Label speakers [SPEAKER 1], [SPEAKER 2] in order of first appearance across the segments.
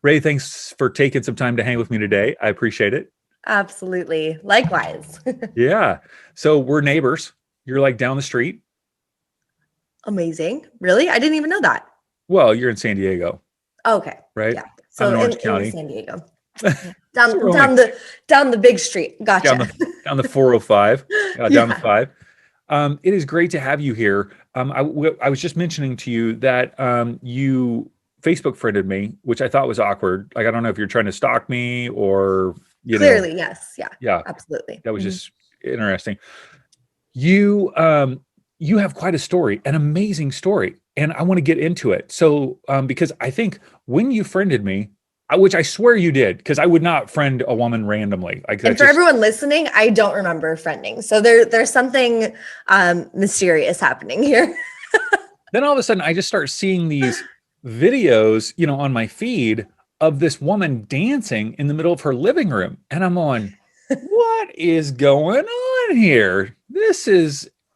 [SPEAKER 1] Rae, thanks for taking some time to hang with me today. I appreciate it.
[SPEAKER 2] Absolutely. Likewise.
[SPEAKER 1] Yeah. So we're neighbors. You're like down the street.
[SPEAKER 2] Amazing. Really? I didn't even know that.
[SPEAKER 1] Well, you're in San Diego,
[SPEAKER 2] Okay.
[SPEAKER 1] right?
[SPEAKER 2] Yeah.
[SPEAKER 1] I'm
[SPEAKER 2] So
[SPEAKER 1] in Orange
[SPEAKER 2] in
[SPEAKER 1] County.
[SPEAKER 2] San Diego. Yeah.
[SPEAKER 1] So we're
[SPEAKER 2] Down
[SPEAKER 1] only
[SPEAKER 2] down the down the big street.
[SPEAKER 1] down
[SPEAKER 2] Gotcha.
[SPEAKER 1] the down the 405, down the
[SPEAKER 2] Yeah.
[SPEAKER 1] five. It is great to have you here. I was just mentioning to you that you Facebook friended me, which I thought was awkward. Like, I don't know if you're trying to stalk me or, you know,
[SPEAKER 2] Clearly, yes. Yeah.
[SPEAKER 1] yeah,
[SPEAKER 2] Absolutely.
[SPEAKER 1] that was
[SPEAKER 2] Mhm.
[SPEAKER 1] just interesting. You have quite a story, an amazing story, and I want to get into it. So, because I think when you friended me, which I swear you did, because I would not friend a woman randomly. Like,
[SPEAKER 2] And
[SPEAKER 1] that
[SPEAKER 2] for
[SPEAKER 1] just
[SPEAKER 2] everyone listening, I don't remember friending. So there's something mysterious happening here.
[SPEAKER 1] then all of a sudden I just start seeing these videos, on my feed of this woman dancing in the middle of her living room. And I'm on, what is going on here?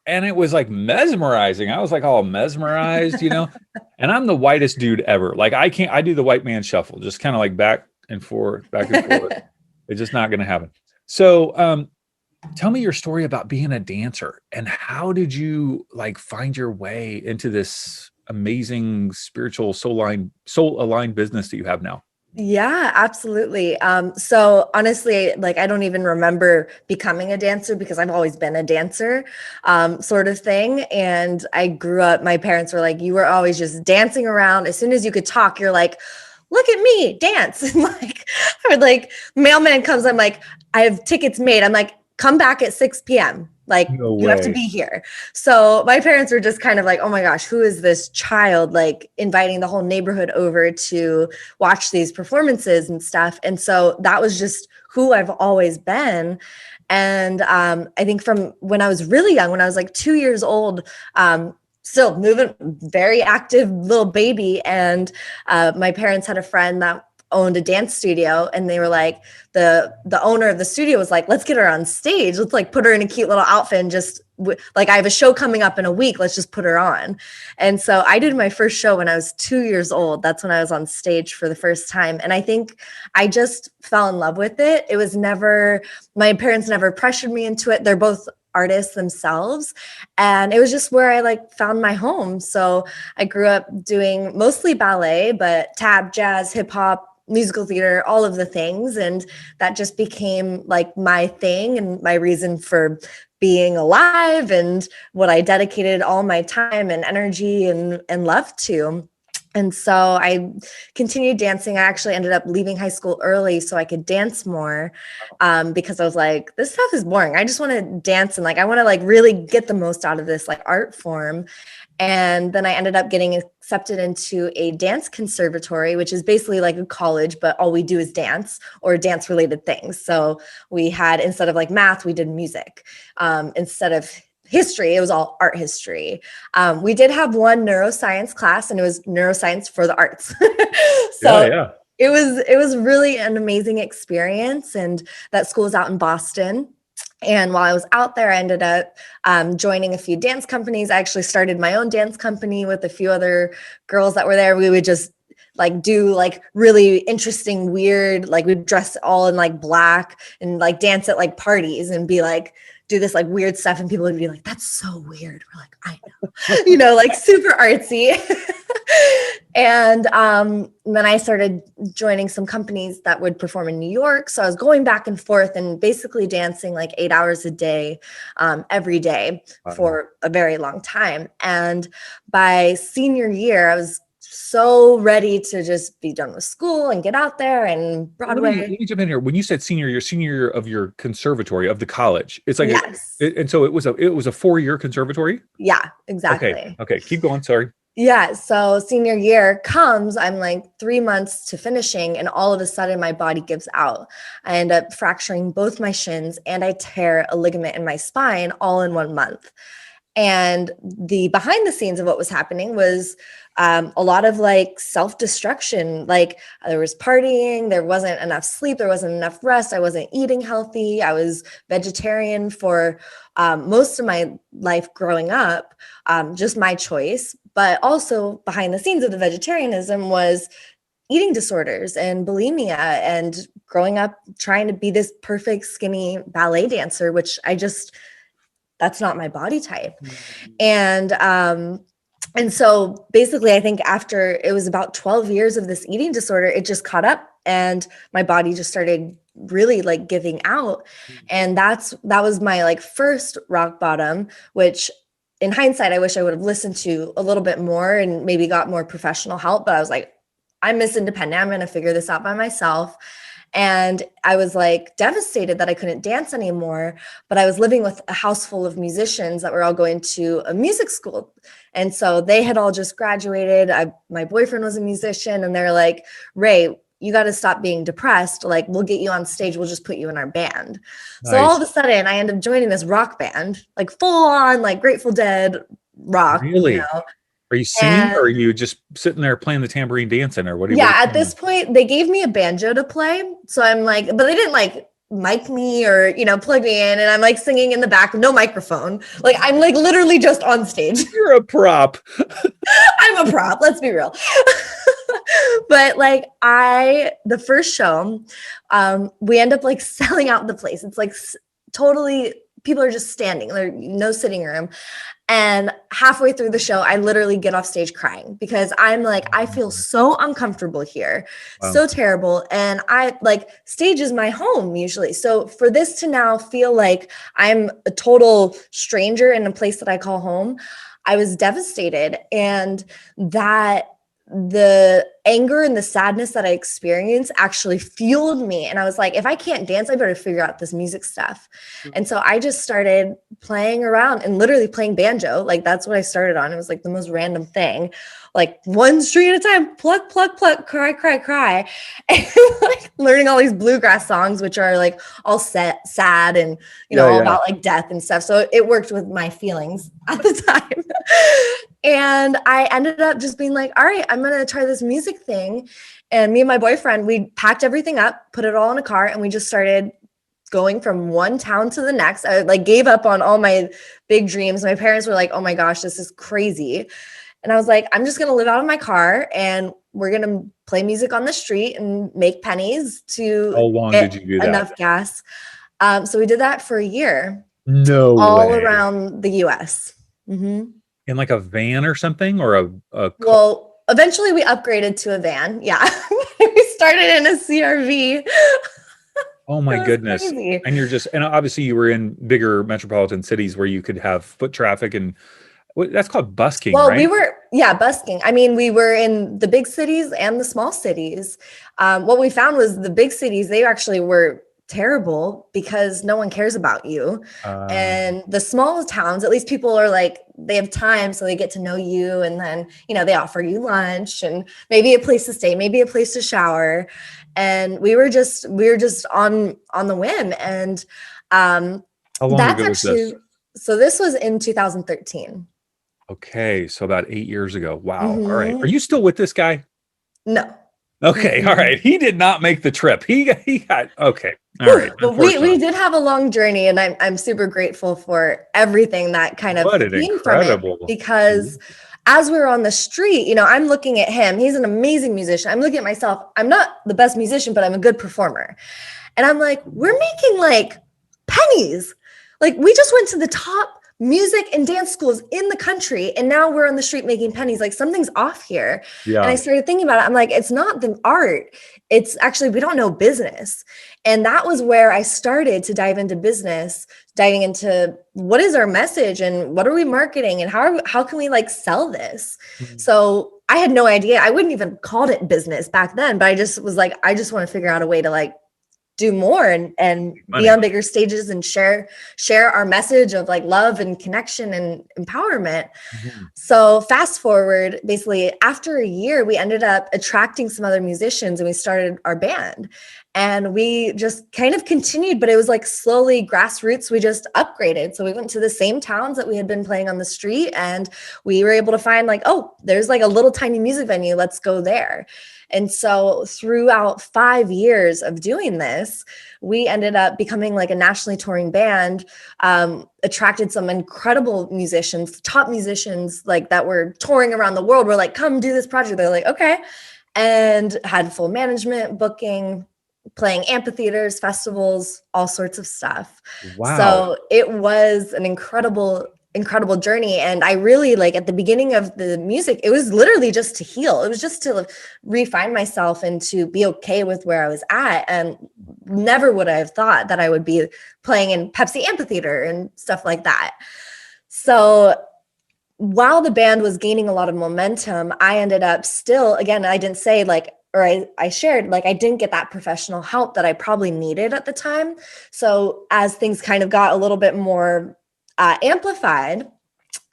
[SPEAKER 1] And it was like mesmerizing. I was like all mesmerized. And I'm the whitest dude ever. Like, I do the white man shuffle, just kind of like back and forth, back and forth. It's just not going to happen. So, tell me your story about being a dancer and how did you like find your way into this amazing spiritual soul aligned business that you have now?
[SPEAKER 2] Yeah, absolutely. So honestly, like I don't even remember becoming a dancer because I've always been a dancer, sort of thing. And I grew up, my parents were like, you were always just dancing around. As soon as you could talk, you're like, look at me dance. And like, I would like, mailman comes, I'm like, I have tickets made. I'm like, come back at 6 p.m. Like
[SPEAKER 1] No
[SPEAKER 2] you have to
[SPEAKER 1] way.
[SPEAKER 2] be here. So my parents were just kind of like, oh my gosh, who is this child? Like inviting the whole neighborhood over to watch these performances and stuff. And so that was just who I've always been. And I think from when I was really young, when I was like 2 years old, still moving, very active little baby. And my parents had a friend that owned a dance studio, and they were like, the owner of the studio was like, let's get her on stage, let's like put her in a cute little outfit and just like, I have a show coming up in a week, let's just put her on. And so I did my first show when I was 2 years old. That's when I was on stage for the first time, and I think I just fell in love with it. It was never, my parents never pressured me into it. They're both artists themselves, and it was just where I like found my home. So I grew up doing mostly ballet, but tap, jazz, hip hop, musical theater, all of the things. And that just became like my thing and my reason for being alive, and what I dedicated all my time and energy and love to. And so I continued dancing. I actually ended up leaving high school early so I could dance more, because I was like, this stuff is boring. I just want to dance, and like I want to like really get the most out of this like art form. And then I ended up getting accepted into a dance conservatory, which is basically like a college, but all we do is dance or dance related things. So we had, instead of like math, we did music. Instead of history, it was all art history. We did have one neuroscience class, and it was neuroscience for the arts.
[SPEAKER 1] Yeah,
[SPEAKER 2] So
[SPEAKER 1] yeah.
[SPEAKER 2] it was really an amazing experience. And that school is out in Boston. And while I was out there, I ended up joining a few dance companies. I actually started my own dance company with a few other girls that were there. We would just like do like really interesting, weird, like we'd dress all in like black and like dance at like parties and be like, do this like weird stuff. And people would be like, that's so weird. We're like, I know, like super artsy. And then I started joining some companies that would perform in New York. So I was going back and forth and basically dancing like 8 hours a day, every day
[SPEAKER 1] Wow.
[SPEAKER 2] for a very long time. And by senior year, I was so ready to just be done with school and get out there and
[SPEAKER 1] Let
[SPEAKER 2] Broadway.
[SPEAKER 1] me jump in here. When you said senior year of your conservatory of the college, it's like
[SPEAKER 2] Yes.
[SPEAKER 1] and so it was a 4-year conservatory.
[SPEAKER 2] Yeah,
[SPEAKER 1] Okay,
[SPEAKER 2] exactly.
[SPEAKER 1] okay, keep going. Sorry.
[SPEAKER 2] Yeah. So senior year comes, I'm like 3 months to finishing, and all of a sudden my body gives out. I end up fracturing both my shins, and I tear a ligament in my spine all in 1 month. And the behind the scenes of what was happening was a lot of like self-destruction. Like there was partying, there wasn't enough sleep, there wasn't enough rest, I wasn't eating healthy, I was vegetarian for most of my life growing up, just my choice. But also behind the scenes of the vegetarianism was eating disorders and bulimia and growing up trying to be this perfect skinny ballet dancer, which that's not my body type. And so basically, I think after it was about 12 years of this eating disorder, it just caught up and my body just started really like giving out. And that was my like first rock bottom, which in hindsight, I wish I would have listened to a little bit more and maybe got more professional help. But I was like, I'm Miss Independent. I'm going to figure this out by myself. And I was like devastated that I couldn't dance anymore, but I was living with a house full of musicians that were all going to a music school. And so they had all just graduated. My boyfriend was a musician and they're like, Rae, you got to stop being depressed. Like, we'll get you on stage. We'll just put you in our band. Nice. So all of a sudden I end up joining this rock band, like full on like Grateful Dead rock.
[SPEAKER 1] Really? You know? Are you singing or are you just sitting there playing the tambourine dancing or what?
[SPEAKER 2] At this point, they gave me a banjo to play. So I'm like, but they didn't like mic me or, plug me in. And I'm like singing in the back with no microphone. Like I'm like literally just on stage.
[SPEAKER 1] You're a prop.
[SPEAKER 2] I'm a prop. Let's be real. But like the first show, we end up like selling out the place. It's like totally, people are just standing. There's no sitting room. And halfway through the show, I literally get off stage crying because I'm like, I feel so uncomfortable here, so terrible. And stage is my home usually. So for this to now feel like I'm a total stranger in a place that I call home, I was devastated. And that the anger and the sadness that I experienced actually fueled me. And I was like, if I can't dance, I better figure out this music stuff. And so I just started playing around and literally playing banjo. Like that's what I started on. It was like the most random thing, like one string at a time, pluck, pluck, pluck, cry, cry, cry. And like learning all these bluegrass songs, which are like all sad and, all about like death and stuff. So it worked with my feelings at the time. And I ended up just being like, all right, I'm going to try this music thing. And me and my boyfriend, we packed everything up, put it all in a car, and we just started going from one town to the next. I like gave up on all my big dreams. My parents were like, oh my gosh, this is crazy. And I was like, I'm just going to live out of my car and we're going to play music on the street and make pennies to
[SPEAKER 1] How long did you do that?
[SPEAKER 2] Enough gas. So we did that for a year.
[SPEAKER 1] No
[SPEAKER 2] all
[SPEAKER 1] way.
[SPEAKER 2] Around the US. Mm-hmm.
[SPEAKER 1] In like a van or something or a
[SPEAKER 2] well, eventually we upgraded to a van. Yeah. We started in a CRV.
[SPEAKER 1] Oh my goodness.
[SPEAKER 2] Crazy.
[SPEAKER 1] And obviously you were in bigger metropolitan cities where you could have foot traffic and that's called busking, right?
[SPEAKER 2] We were, busking. I mean, we were in the big cities and the small cities. What we found was the big cities, they actually were terrible because no one cares about you. And the small towns, at least people are like, they have time, so they get to know you. And then, they offer you lunch and maybe a place to stay, maybe a place to shower. And we were just on the whim. And
[SPEAKER 1] how long ago was this?
[SPEAKER 2] So this was in 2013.
[SPEAKER 1] Okay. So about 8 years ago. Wow. Mm-hmm. All right. Are you still with this guy?
[SPEAKER 2] No.
[SPEAKER 1] Okay. All right. He did not make the trip. He got, okay. All right.
[SPEAKER 2] But we did have a long journey and I'm super grateful for everything that kind of came from it because as we were on the street, I'm looking at him. He's an amazing musician. I'm looking at myself. I'm not the best musician, but I'm a good performer. And I'm like, we're making like pennies. Like we just went to the top music and dance schools in the country. And now we're on the street making pennies. Like something's off here. Yeah. And I started thinking about it. I'm like, it's not the art. It's actually, we don't know business. And that was where I started to dive into business, diving into what is our message and what are we marketing and how can we like sell this? Mm-hmm. So I had no idea. I wouldn't even called it business back then, but I just was like, I just want to figure out a way to like do more and be on bigger stages and share our message of like love and connection and empowerment. Mm-hmm. So fast forward, basically after a year, we ended up attracting some other musicians and we started our band and we just kind of continued, but it was like slowly grassroots. We just upgraded. So we went to the same towns that we had been playing on the street and we were able to find like, oh, there's like a little tiny music venue. Let's go there. And so throughout 5 years of doing this, we ended up becoming like a nationally touring band, attracted some incredible musicians, top musicians like that were touring around the world. We're like, come do this project. They're like, okay. and had full management, booking, playing amphitheaters, festivals, all sorts of stuff.
[SPEAKER 1] Wow.
[SPEAKER 2] So it was an incredible journey. And I really, like, at the beginning of the music, it was literally just to heal. It was just to refine myself and to be okay with where I was at. And never would I have thought that I would be playing in Pepsi Amphitheater and stuff like that. So while the band was gaining a lot of momentum, I ended up still, again, I didn't say like, or I shared, like, I didn't get that professional help that I probably needed at the time. So as things kind of got a little bit more amplified,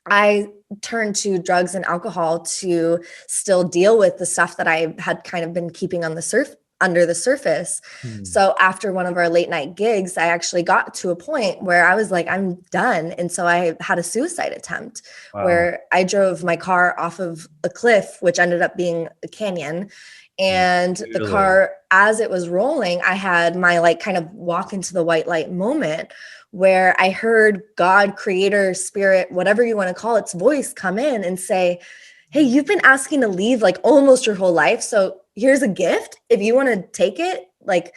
[SPEAKER 2] I turned to drugs and alcohol to still deal with the stuff that I had kind of been keeping on the under the surface. So after one of our late night gigs, I actually got to a point where I was like, I'm done. And so I had a suicide attempt where I drove my car off of a cliff, which ended up being a canyon. And the car, as it was rolling, I had my like kind of walk into the white light moment where I heard God, creator, spirit, whatever you want to call its voice come in and say, hey, you've been asking to leave like almost your whole life. So here's a gift. If you want to take it, like,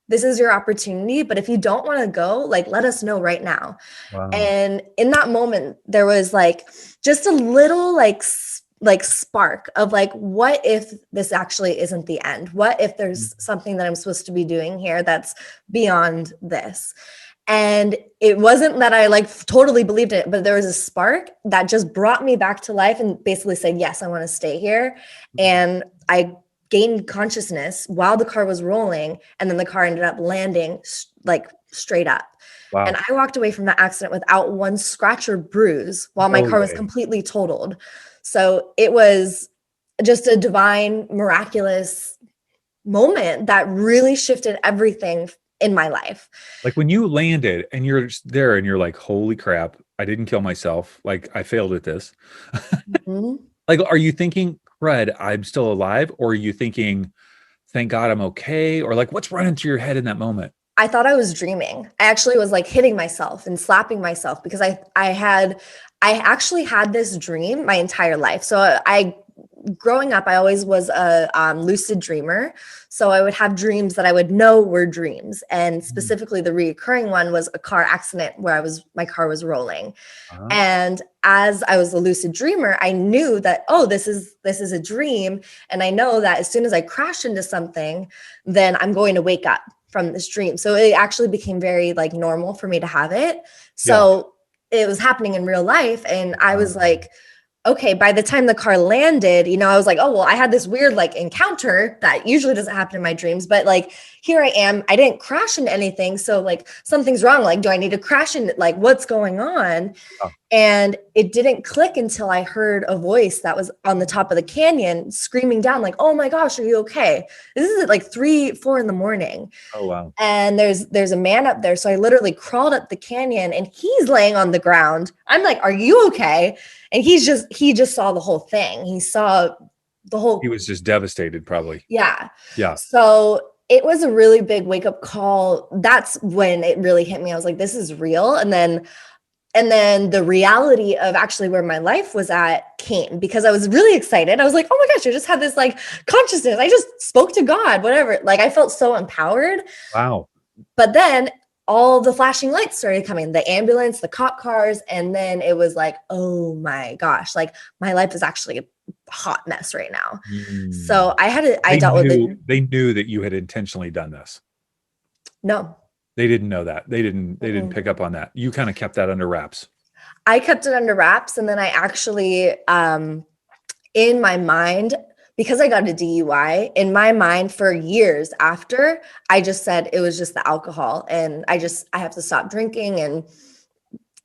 [SPEAKER 2] this is your opportunity. But if you don't want to go, like, let us know right now.
[SPEAKER 1] Wow.
[SPEAKER 2] And in that moment, there was like just a little like spark of like, what if this actually isn't the end? What if there's something that I'm supposed to be doing here that's beyond this? And it wasn't that I like totally believed it, but there was a spark that just brought me back to life and basically said, yes, I want to stay here. And I gained consciousness while the car was rolling. And then the car ended up landing like straight up. Wow. And I walked away from that accident without one scratch or bruise while my car was completely totaled. So it was just a divine, miraculous moment that really shifted everything in my life.
[SPEAKER 1] Like when you landed and you're just there and you're like, holy crap, I didn't kill myself. Like, I failed at this. Like, are you thinking, Fred, I'm still alive? Or are you thinking, thank God I'm okay? Or like, what's running through your head in that moment?
[SPEAKER 2] I thought I was dreaming. I actually was like hitting myself and slapping myself because I actually had this dream my entire life. So growing up, I always was a lucid dreamer. So I would have dreams that I would know were dreams. And specifically the reoccurring one was a car accident where my car was rolling. And as I was a lucid dreamer, I knew that, oh, this is a dream. And I know that as soon as I crash into something, then I'm going to wake up from this dream. So it actually became very like normal for me to have it. So it was happening in real life. And I was like, okay, by the time the car landed, I was like, oh, well, I had this weird like encounter that usually doesn't happen in my dreams, but like, here I am, I didn't crash into anything. So like something's wrong. Like, do I need to crash into, like, what's going on? And it didn't click until I heard a voice that was on the top of the canyon screaming down like, oh my gosh, are you okay? This is at like 3-4 in the morning.
[SPEAKER 1] Oh, wow.
[SPEAKER 2] And there's a man up there. So I literally crawled up the canyon and he's laying on the ground. I'm like, are you okay? And he just saw the whole thing. He saw the whole.
[SPEAKER 1] He was just devastated, probably.
[SPEAKER 2] Yeah.
[SPEAKER 1] Yeah.
[SPEAKER 2] So it was a really big wake up call. That's when it really hit me. I was like, this is real. And then the reality of actually where my life was at came because I was really excited. I was like, oh my gosh, I just had this like consciousness. I just spoke to God, whatever. Like I felt so empowered.
[SPEAKER 1] Wow.
[SPEAKER 2] But then all the flashing lights started coming, the ambulance, the cop cars. And then it was like, oh my gosh, like my life is actually a hot mess right now. So I dealt with it.
[SPEAKER 1] They knew that you had intentionally done this.
[SPEAKER 2] No.
[SPEAKER 1] They didn't know that. They didn't pick up on that. You kind of kept that under wraps.
[SPEAKER 2] I kept it under wraps. And then I actually, in my mind, because I got a DUI, in my mind for years after, I just said it was just the alcohol and I have to stop drinking. And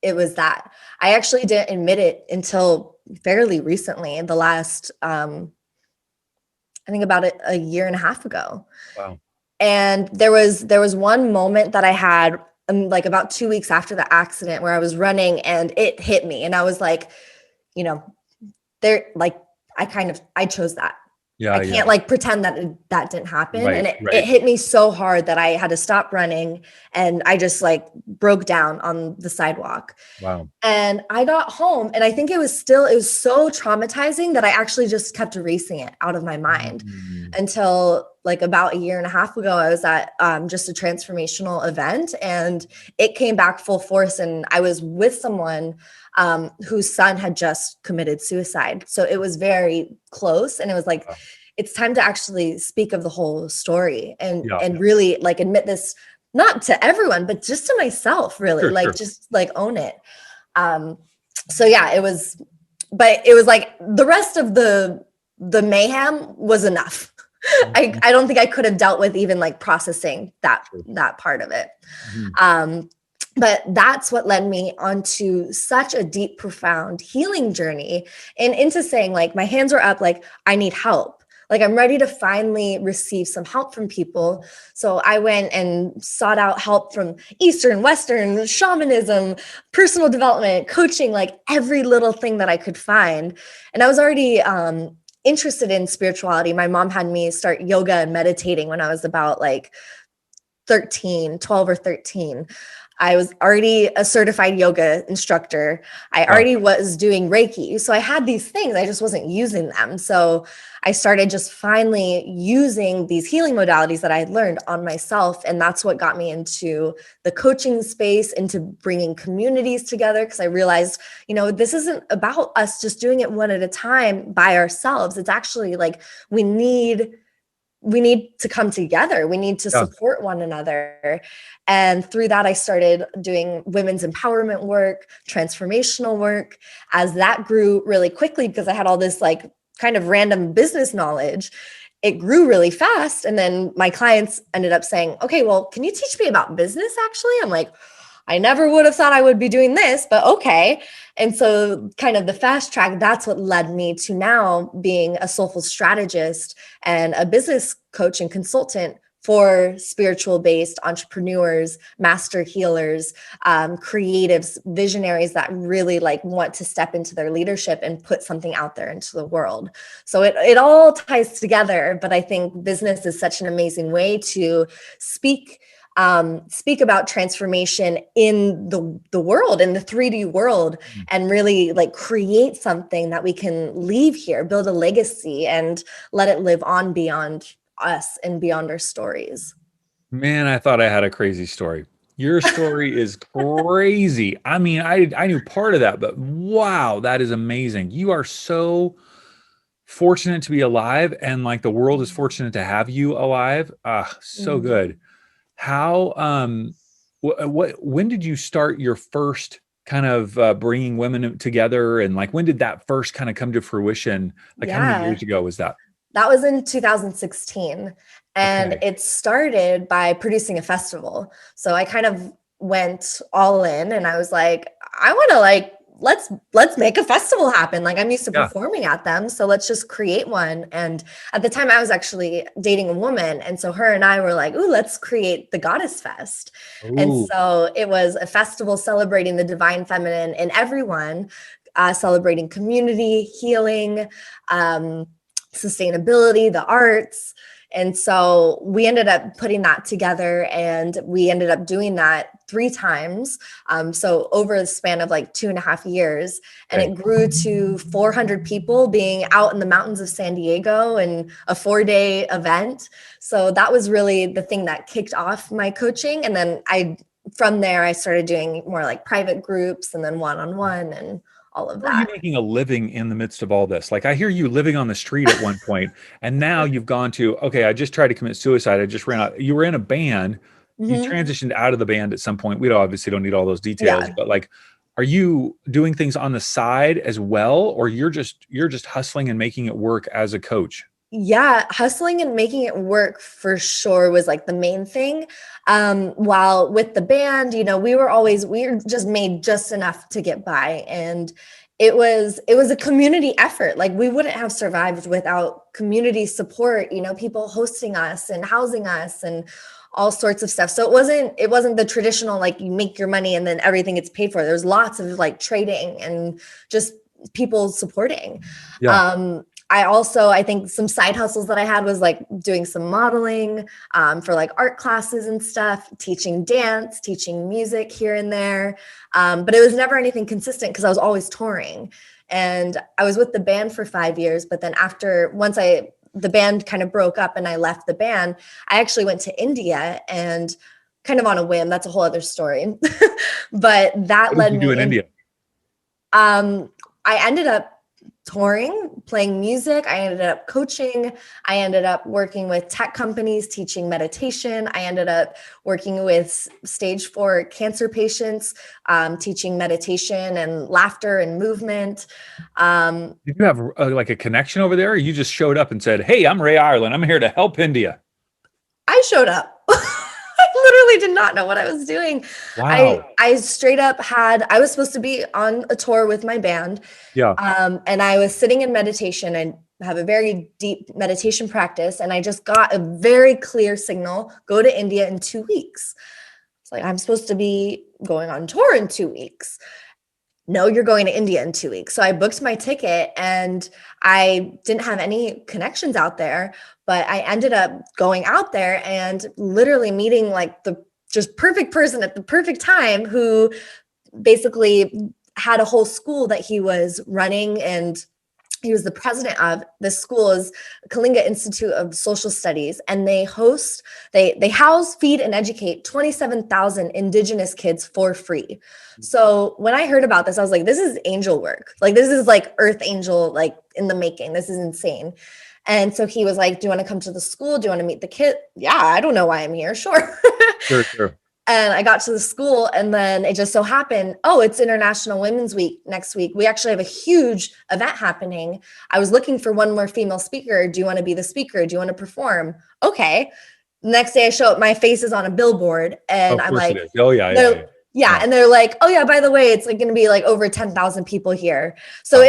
[SPEAKER 2] it was that. I actually didn't admit it until fairly recently, in the last, I think about a year and a half ago. Wow. And there was one moment that I had like about 2 weeks after the accident where I was running and it hit me. And I was like, I chose that.
[SPEAKER 1] Yeah.
[SPEAKER 2] I
[SPEAKER 1] Yeah.
[SPEAKER 2] can't like pretend that that didn't happen.
[SPEAKER 1] Right.
[SPEAKER 2] And it
[SPEAKER 1] Right.
[SPEAKER 2] hit me so hard that I had to stop running, and I just like broke down on the sidewalk.
[SPEAKER 1] Wow.
[SPEAKER 2] And I got home, and I think it was so traumatizing that I actually just kept erasing it out of my mind
[SPEAKER 1] Mm.
[SPEAKER 2] until like about a year and a half ago. I was at just a transformational event, and it came back full force. And I was with someone whose son had just committed suicide. So it was very close. And it was like,
[SPEAKER 1] Wow.
[SPEAKER 2] it's time to actually speak of the whole story
[SPEAKER 1] Yeah.
[SPEAKER 2] and really like admit this, not to everyone, but just to myself, really,
[SPEAKER 1] Sure.
[SPEAKER 2] like
[SPEAKER 1] Sure.
[SPEAKER 2] just like own it. So yeah, but it was like the rest of the mayhem was enough.
[SPEAKER 1] Mhm.
[SPEAKER 2] I don't think I could have dealt with even like processing
[SPEAKER 1] Sure.
[SPEAKER 2] that part of it.
[SPEAKER 1] Mhm.
[SPEAKER 2] Um, but that's what led me onto such a deep, profound healing journey and into saying like, my hands are up, like I need help. Like I'm ready to finally receive some help from people. So I went and sought out help from Eastern, Western, shamanism, personal development, coaching, like every little thing that I could find. And I was already interested in spirituality. My mom had me start yoga and meditating when I was about like 12 or 13. I was already a certified yoga instructor. I
[SPEAKER 1] Wow.
[SPEAKER 2] already was doing Reiki. So I had these things, I just wasn't using them. So I started just finally using these healing modalities that I had learned on myself. And that's what got me into the coaching space, into bringing communities together. Because I realized, this isn't about us just doing it one at a time by ourselves. It's actually like we need to come together. We need to
[SPEAKER 1] Yeah.
[SPEAKER 2] support one another. And through that, I started doing women's empowerment work, transformational work. As that grew really quickly, because I had all this like kind of random business knowledge, it grew really fast. And then my clients ended up saying, okay, well, can you teach me about business actually? I'm like, I never would have thought I would be doing this, but okay. And so kind of the fast track, that's what led me to now being a soulful strategist and a business coach and consultant for spiritual based entrepreneurs, master healers, creatives, visionaries that really like want to step into their leadership and put something out there into the world. So it all ties together, but I think business is such an amazing way to speak about transformation in the world, in the 3D world,
[SPEAKER 1] Mm.
[SPEAKER 2] and really like create something that we can leave here, build a legacy, and let it live on beyond us and beyond our stories.
[SPEAKER 1] Man, I thought I had a crazy story. Your story is crazy. I mean, I knew part of that, but wow, that is amazing. You are so fortunate to be alive, and like the world is fortunate to have you alive. Ah, so
[SPEAKER 2] Mhm.
[SPEAKER 1] good. How when did you start your first kind of bringing women together, and like when did that first kind of come to fruition? Like how many
[SPEAKER 2] Yeah,
[SPEAKER 1] years ago was that?
[SPEAKER 2] that was in 2016. And
[SPEAKER 1] Okay.
[SPEAKER 2] it started by producing a festival. So I kind of went all in, and I was like, I want to like, let's make a festival happen. Like I'm used to
[SPEAKER 1] Yeah.
[SPEAKER 2] performing at them. So let's just create one. And at the time I was actually dating a woman. And so her and I were like, ooh, let's create the Goddess Fest. And
[SPEAKER 1] Ooh.
[SPEAKER 2] so it was a festival celebrating the divine feminine in everyone, celebrating community, healing, sustainability, the arts. And so we ended up putting that together, and we ended up doing that 3 times. So over the span of like 2.5 years, and
[SPEAKER 1] Okay.
[SPEAKER 2] it grew to 400 people being out in the mountains of San Diego and a 4-day event. So that was really the thing that kicked off my coaching. And then from there, I started doing more like private groups and then one-on-one and all of
[SPEAKER 1] How are you
[SPEAKER 2] that.
[SPEAKER 1] making a living in the midst of all this? Like I hear you living on the street at one point, and now you've gone to, okay, I just tried to commit suicide. I just ran out. You were in a band. You
[SPEAKER 2] Mhm.
[SPEAKER 1] transitioned out of the band at some point. We obviously don't need all those details,
[SPEAKER 2] Yeah.
[SPEAKER 1] but like, are you doing things on the side as well, or you're just hustling and making it work as a coach?
[SPEAKER 2] Yeah, hustling and making it work for sure was like the main thing. While with the band, we were just made just enough to get by. And it was a community effort. Like we wouldn't have survived without community support, people hosting us and housing us and all sorts of stuff. So it wasn't the traditional like you make your money and then everything gets paid for. There's lots of like trading and just people supporting.
[SPEAKER 1] Yeah.
[SPEAKER 2] Um, I think some side hustles that I had was like doing some modeling for like art classes and stuff, teaching dance, teaching music here and there. But it was never anything consistent because I was always touring. And I was with the band for 5 years. But then the band kind of broke up and I left the band, I actually went to India and kind of on a whim. That's a whole other story. But that
[SPEAKER 1] What
[SPEAKER 2] led
[SPEAKER 1] did you do
[SPEAKER 2] me
[SPEAKER 1] in India?
[SPEAKER 2] I ended up touring, playing music. I ended up coaching. I ended up working with tech companies, teaching meditation. I ended up working with stage 4 cancer patients, teaching meditation and laughter and movement.
[SPEAKER 1] Did you have like a connection over there? Or you just showed up and said, "Hey, I'm Rae Irelan. I'm here to help India."
[SPEAKER 2] I showed up. I literally did not know what I was doing.
[SPEAKER 1] Wow.
[SPEAKER 2] I straight up I was supposed to be on a tour with my band.
[SPEAKER 1] Yeah.
[SPEAKER 2] And I was sitting in meditation. I have a very deep meditation practice. And I just got a very clear signal, go to India in 2 weeks. It's like, I'm supposed to be going on tour in 2 weeks. No, you're going to India in 2 weeks. So I booked my ticket and I didn't have any connections out there, but I ended up going out there and literally meeting like the just perfect person at the perfect time who basically had a whole school that he was running, and he was the president of. This school is Kalinga Institute of Social Studies, and they house, feed, and educate 27,000 indigenous kids for free. So when I heard about this, I was like, this is angel work. Like, this is like earth angel, like in the making. This is insane. And so he was like, do you want to come to the school? Do you want to meet the kid? Yeah, I don't know why I'm here. Sure.
[SPEAKER 1] Sure.
[SPEAKER 2] And I got to the school, and then it just so happened, oh, it's International Women's Week next week. We actually have a huge event happening. I was looking for one more female speaker. Do you want to be the speaker? Do you want to perform? Okay. Next day I show up, my face is on a billboard, and
[SPEAKER 1] Of
[SPEAKER 2] I'm
[SPEAKER 1] course
[SPEAKER 2] like,
[SPEAKER 1] it is. Oh yeah.
[SPEAKER 2] yeah. And they're like, oh yeah, by the way, it's like going to be like over 10,000 people here. So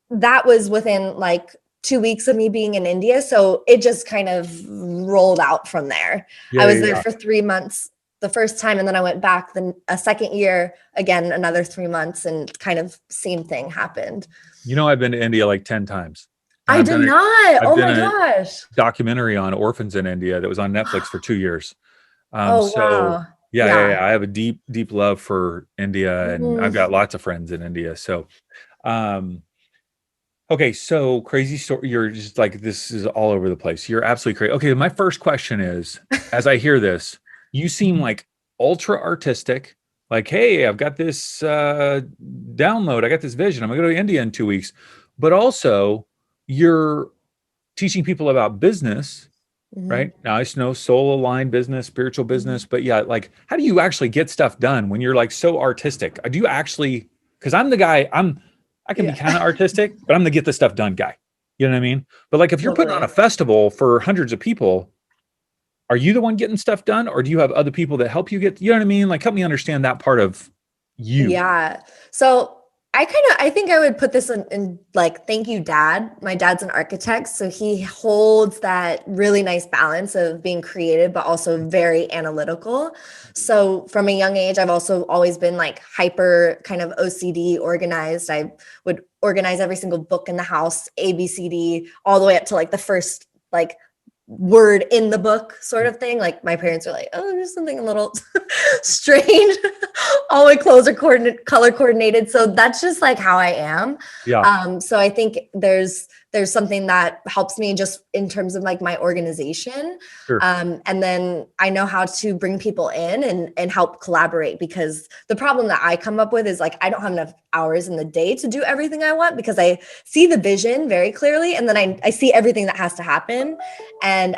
[SPEAKER 2] that was within like 2 weeks of me being in India. So it just kind of rolled out from there. I was there for 3 months the first time, and then I went back a second year, again, another 3 months, and kind of same thing happened.
[SPEAKER 1] You know, I've been to India like 10 times. And
[SPEAKER 2] I did not. Oh my gosh.
[SPEAKER 1] Documentary on orphans in India that was on Netflix for 2 years.
[SPEAKER 2] Oh, wow.
[SPEAKER 1] Yeah. I have a deep love for India, and I've
[SPEAKER 2] Mhm.
[SPEAKER 1] got lots of friends in India. So, okay, so crazy story. You're just like, this is all over the place. You're absolutely crazy. Okay, my first question is, as I hear this, you seem like ultra artistic. Like, hey, I've got this download. I got this vision. I'm gonna go to India in 2 weeks. But also, you're teaching people about business, right? Now, I know soul aligned business, spiritual business, but yeah, like, how do you actually get stuff done when you're like so artistic? Do you actually? Because I'm the guy. I can be kind of artistic, but I'm the get the stuff done guy. You know what I mean? But like, if you're putting on a festival for hundreds of people, are you the one getting stuff done, or do you have other people that help you get? You know what I mean? Like, help me understand that part of you.
[SPEAKER 2] Yeah. So I think I would put this in like, thank you, Dad. My dad's an architect. So he holds that really nice balance of being creative, but also very analytical. So from a young age, I've also always been like hyper kind of OCD organized. I would organize every single book in the house, ABCD, all the way up to like the first like word in the book sort of thing. Like, my parents are like, oh, there's something a little strange. All my clothes are color coordinated. So that's just like how I am.
[SPEAKER 1] Yeah.
[SPEAKER 2] So I think there's something that helps me just in terms of like my organization.
[SPEAKER 1] Sure.
[SPEAKER 2] And then I know how to bring people in and help collaborate, because the problem that I come up with is like, I don't have enough hours in the day to do everything I want, because I see the vision very clearly. And then I see everything that has to happen. And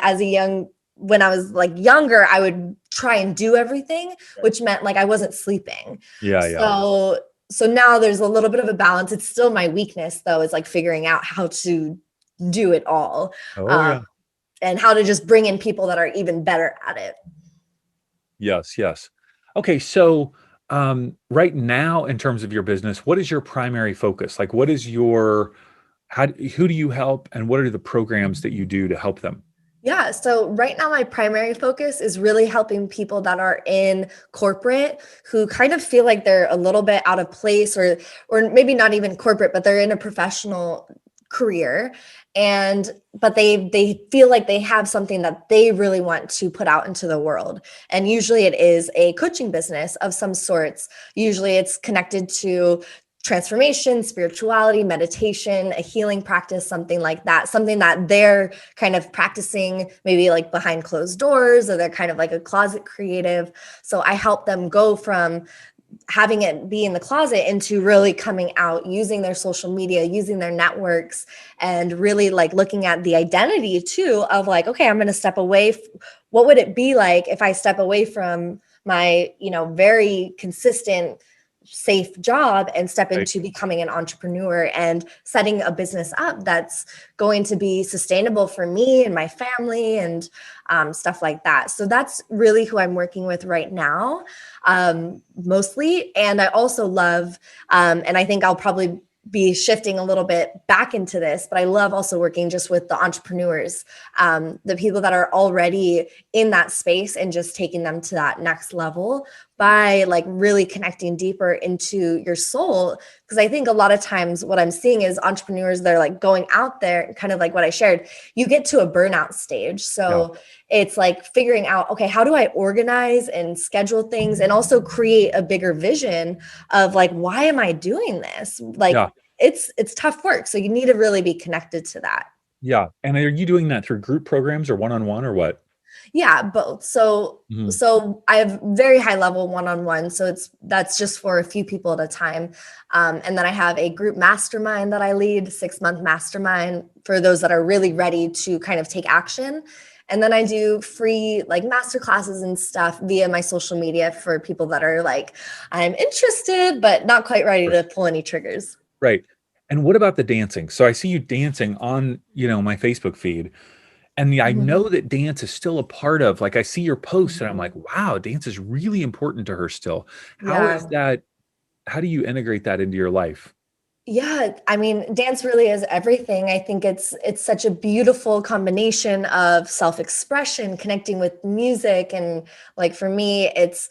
[SPEAKER 2] when I was like younger, I would try and do everything, which meant like I wasn't sleeping.
[SPEAKER 1] Yeah.
[SPEAKER 2] So now there's a little bit of a balance. It's still my weakness though, is like figuring out how to do it all.
[SPEAKER 1] Oh yeah.
[SPEAKER 2] And how to just bring in people that are even better at it.
[SPEAKER 1] Yes. Okay, so right now, in terms of your business, what is your primary focus? Like, what is who do you help, and what are the programs that you do to help them?
[SPEAKER 2] Yeah. So right now, my primary focus is really helping people that are in corporate who kind of feel like they're a little bit out of place, or maybe not even corporate, but they're in a professional career and but they feel like they have something that they really want to put out into the world, and usually it is a coaching business of some sorts. Usually it's connected to transformation, spirituality, meditation, a healing practice, something like that, something that they're kind of practicing maybe like behind closed doors, or they're kind of like a closet creative. So I help them go from having it be in the closet into really coming out, using their social media, using their networks, and really like looking at the identity too of like, okay, I'm going to step away. What would it be like if I step away from my, very consistent, safe job and step
[SPEAKER 1] Right.
[SPEAKER 2] into becoming an entrepreneur and setting a business up that's going to be sustainable for me and my family, and stuff like that. So that's really who I'm working with right now, mostly. And I also love, and I think I'll probably be shifting a little bit back into this, but I love also working just with the entrepreneurs, the people that are already in that space, and just taking them to that next level by like really connecting deeper into your soul. Because I think a lot of times what I'm seeing is entrepreneurs, they're like going out there, kind of like what I shared, you get to a burnout stage.
[SPEAKER 1] Yeah.
[SPEAKER 2] So it's like figuring out, okay, how do I organize and schedule things, and also create a bigger vision of like, why am I doing this? Like,
[SPEAKER 1] Yeah.
[SPEAKER 2] it's tough work. So you need to really be connected to that.
[SPEAKER 1] Yeah. And are you doing that through group programs or one-on-one or what?
[SPEAKER 2] Yeah, both. So
[SPEAKER 1] Mhm.
[SPEAKER 2] so I have very high level one-on-one. So that's just for a few people at a time. And then I have a group mastermind that I lead, 6-month mastermind for those that are really ready to kind of take action. And then I do free like master classes and stuff via my social media for people that are like, I'm interested, but not quite
[SPEAKER 1] Of
[SPEAKER 2] ready to
[SPEAKER 1] course.
[SPEAKER 2] pull any triggers.
[SPEAKER 1] Right. And what about the dancing? So I see you dancing on, my Facebook feed. And I
[SPEAKER 2] Mhm.
[SPEAKER 1] know that dance is still a part of, like, I see your posts and I'm
[SPEAKER 2] Mhm.
[SPEAKER 1] like, wow, dance is really important to her still. How is
[SPEAKER 2] Yeah.
[SPEAKER 1] that? How do you integrate that into your life?
[SPEAKER 2] Yeah, I mean, dance really is everything. I think it's such a beautiful combination of self-expression, connecting with music, and like for me, it's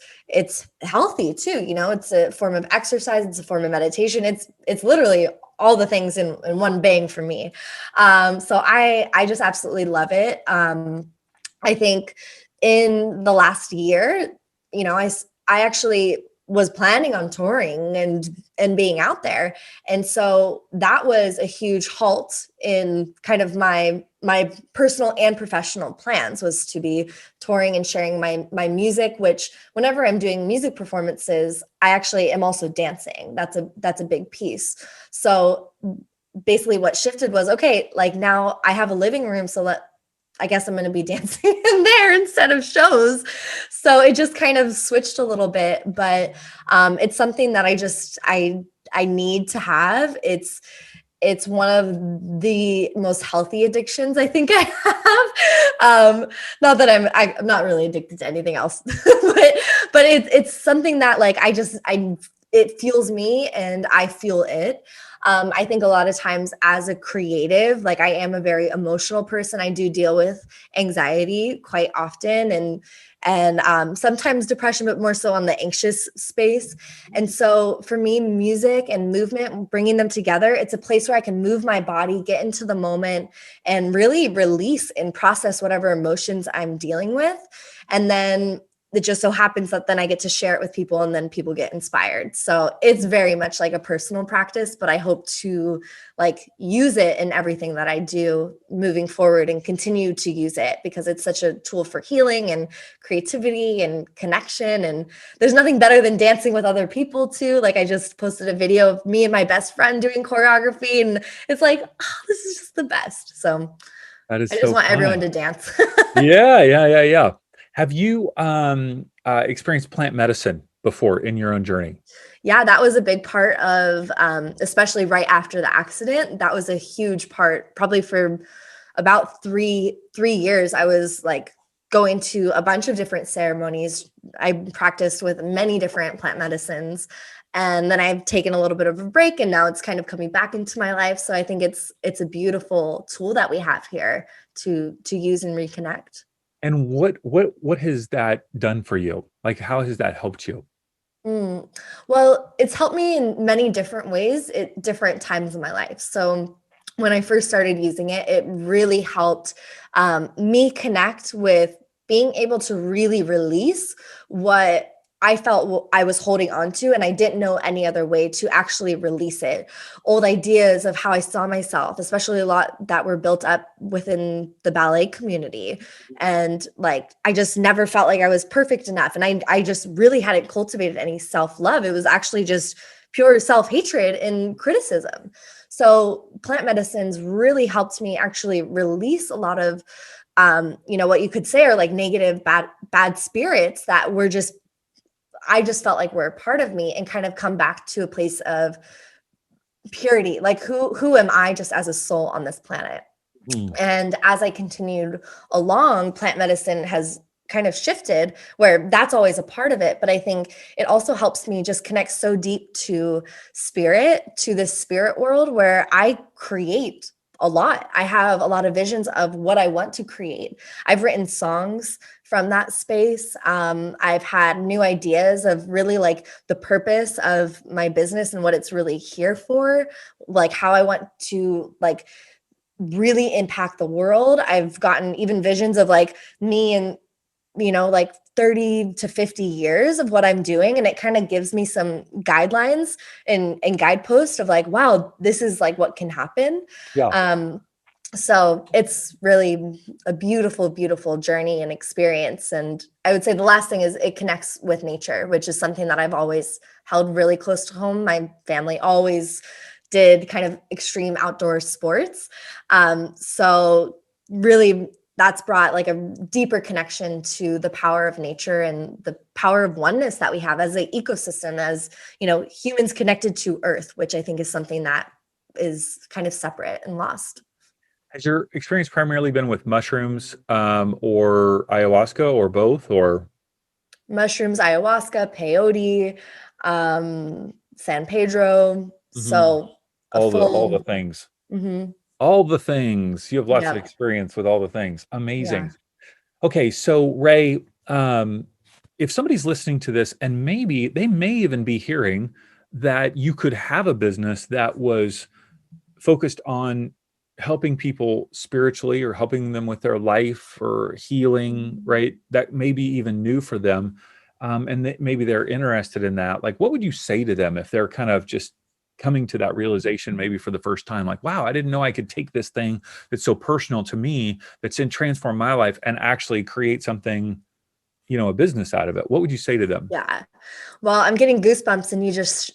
[SPEAKER 2] healthy too. It's a form of exercise, it's a form of meditation. It's literally all the things in one bang for me. So I just absolutely love it. I think in the last year, I actually was planning on touring and being out there. And so that was a huge halt in kind of my personal and professional plans, was to be touring and sharing my music, which whenever I'm doing music performances, I actually am also dancing. That's a big piece. So basically what shifted was, okay, like now I have a living room, so I guess I'm going to be dancing in there instead of shows. So it just kind of switched a little bit, but it's something that I need to have. It's one of the most healthy addictions I think I have. Not that I'm not really addicted to anything else, but it's something that like it fuels me and I feel it. I think a lot of times as a creative, like I am a very emotional person. I do deal with anxiety quite often, and sometimes depression, but more so on the anxious space. And so for me, music and movement, bringing them together, it's a place where I can move my body, get into the moment, and really release and process whatever emotions I'm dealing with. And then it just so happens that then I get to share it with people, and then people get inspired. So it's very much like a personal practice, but I hope to like use it in everything that I do moving forward, and continue to use it because it's such a tool for healing and creativity and connection. And there's nothing better than dancing with other people too. Like I just posted a video of me and my best friend doing choreography, and it's like, oh, this is just the best. So
[SPEAKER 1] That is
[SPEAKER 2] I just
[SPEAKER 1] so
[SPEAKER 2] want everyone
[SPEAKER 1] fun.
[SPEAKER 2] to dance.
[SPEAKER 1] Yeah, yeah, yeah, yeah. Have you experienced plant medicine before in your own journey?
[SPEAKER 2] Yeah, that was a big part of, especially right after the accident. That was a huge part, probably for about three years. I was like going to a bunch of different ceremonies. I practiced with many different plant medicines, and then I've taken a little bit of a break, and now it's kind of coming back into my life. So I think it's a beautiful tool that we have here to use and reconnect.
[SPEAKER 1] And what has that done for you? Like, how has that helped you?
[SPEAKER 2] Well, it's helped me in many different ways at different times in my life. So when I first started using it, it really helped me connect with being able to really release what I felt I was holding on to, and I didn't know any other way to actually release it. Old ideas of how I saw myself, especially a lot that were built up within the ballet community. And like, I just never felt like I was perfect enough. And I just really hadn't cultivated any self love. It was actually just pure self hatred and criticism. So plant medicines really helped me actually release a lot of, what you could say are like negative, bad spirits that were just, I just felt like were a part of me, and kind of come back to a place of purity. Like who am I just as a soul on this planet?
[SPEAKER 1] Mm.
[SPEAKER 2] And as I continued along, plant medicine has kind of shifted where that's always a part of it. But I think it also helps me just connect so deep to spirit, to the spirit world where I create a lot. I have a lot of visions of what I want to create. I've written songs from that space. I've had new ideas of really like the purpose of my business and what it's really here for, like how I want to like really impact the world. I've gotten even visions of like me and, like 30 to 50 years of what I'm doing. And it kind of gives me some guidelines and guideposts of like, wow, this is like what can happen.
[SPEAKER 1] Yeah.
[SPEAKER 2] So it's really a beautiful, beautiful journey and experience. And I would say the last thing is it connects with nature, which is something that I've always held really close to home. My family always did kind of extreme outdoor sports. So really that's brought like a deeper connection to the power of nature and the power of oneness that we have as an ecosystem, as, humans connected to Earth, which I think is something that is kind of separate and lost.
[SPEAKER 1] Has your experience primarily been with mushrooms, or ayahuasca, or both, or?
[SPEAKER 2] Mushrooms, ayahuasca, peyote, San Pedro.
[SPEAKER 1] Mhm.
[SPEAKER 2] So a
[SPEAKER 1] All the
[SPEAKER 2] full,
[SPEAKER 1] things.
[SPEAKER 2] mhm,
[SPEAKER 1] All the things. You have lots of
[SPEAKER 2] yeah,
[SPEAKER 1] experience with all the things.
[SPEAKER 2] yeah.
[SPEAKER 1] Amazing. Okay, so Rae, if somebody's listening to this and maybe they may even be hearing that you could have a business that was focused on helping people spiritually or helping them with their life or healing, right? That may be even new for them. And that maybe they're interested in that. Like, what would you say to them if they're kind of just coming to that realization, maybe for the first time, like, wow, I didn't know I could take this thing that's so personal to me, that's in transform my life and actually create something, a business out of it. What would you say to them?
[SPEAKER 2] Yeah. Well, I'm getting goosebumps and you just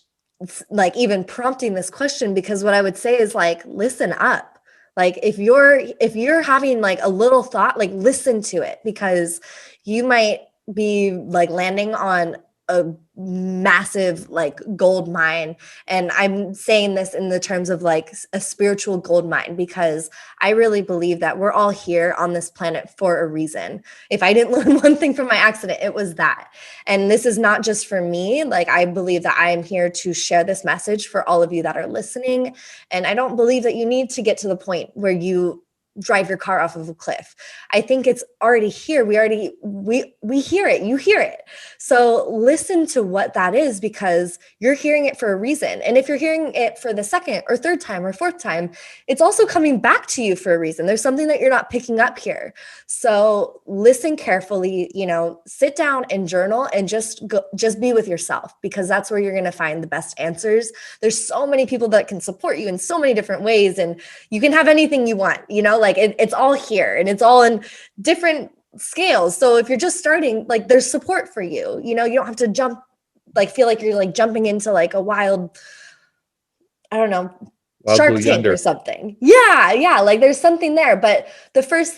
[SPEAKER 2] like even prompting this question, because what I would say is like, listen up. Like if you're having like a little thought, like listen to it, because you might be like landing on a massive like gold mine. And I'm saying this in the terms of like a spiritual gold mine, because I really believe that we're all here on this planet for a reason. If I didn't learn one thing from my accident, it was that. And this is not just for me. Like, I believe that I am here to share this message for all of you that are listening. And I don't believe that you need to get to the point where you drive your car off of a cliff. I think it's already here. We hear it. You hear it. So listen to what that is, because you're hearing it for a reason. And if you're hearing it for the second or third time or fourth time, it's also coming back to you for a reason. There's something that you're not picking up here. So listen carefully, sit down and journal and just be with yourself, because that's where you're going to find the best answers. There's so many people that can support you in so many different ways, and you can have anything you want, like it's all here and it's all in different scales. So if you're just starting, like there's support for you, you don't have to jump, like feel like you're like jumping into like a wild, I don't know,
[SPEAKER 1] Wild
[SPEAKER 2] Shark
[SPEAKER 1] Blue
[SPEAKER 2] Tank or
[SPEAKER 1] Yonder.
[SPEAKER 2] something. Yeah, like there's something there. But the first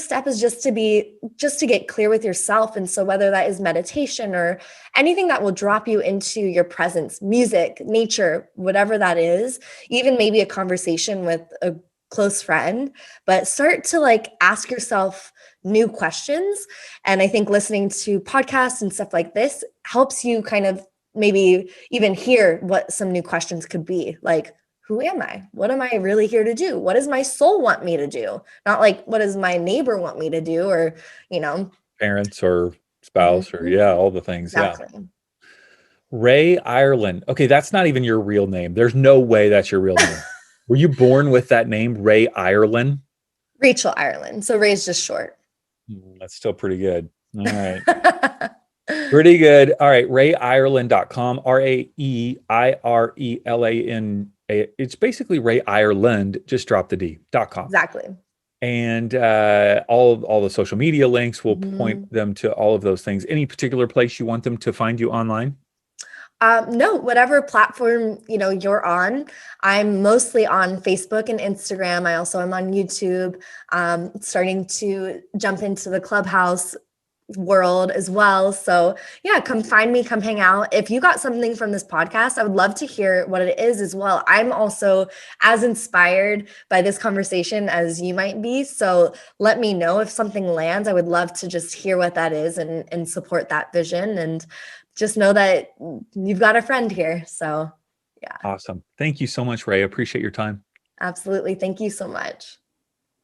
[SPEAKER 2] step is just to get clear with yourself. And so whether that is meditation or anything that will drop you into your presence, music, nature, whatever that is, even maybe a conversation with a close friend, but start to like ask yourself new questions. And I think listening to podcasts and stuff like this helps you kind of maybe even hear what some new questions could be. Like, who am I? What am I really here to do? What does my soul want me to do? Not like, what does my neighbor want me to do? Or, you know,
[SPEAKER 1] Parents or spouse, or
[SPEAKER 2] Mhm.
[SPEAKER 1] yeah, all the things. Yeah.
[SPEAKER 2] Exactly.
[SPEAKER 1] Rae Irelan. Okay, that's not even your real name. There's no way that's your real name. Were you born with that name, Rae Irelan?
[SPEAKER 2] Rachel Ireland. So Ray's just short.
[SPEAKER 1] That's still pretty good. All right. Pretty good. All right. RaeIrelan.com, RaeIrelan. It's basically Rae Ireland, just drop the D.com.
[SPEAKER 2] Exactly.
[SPEAKER 1] And all the social media links will point them to all of those things. Any particular place you want them to find you online?
[SPEAKER 2] No, whatever platform, you're on. I'm mostly on Facebook and Instagram. I also am on YouTube, starting to jump into the Clubhouse world as well. So yeah, come find me, come hang out. If you got something from this podcast, I would love to hear what it is as well. I'm also as inspired by this conversation as you might be. So let me know if something lands. I would love to just hear what that is and support that vision, and just know that you've got a friend here. So yeah.
[SPEAKER 1] Awesome. Thank you so much, Rae. I appreciate your time.
[SPEAKER 2] Absolutely. Thank you so much.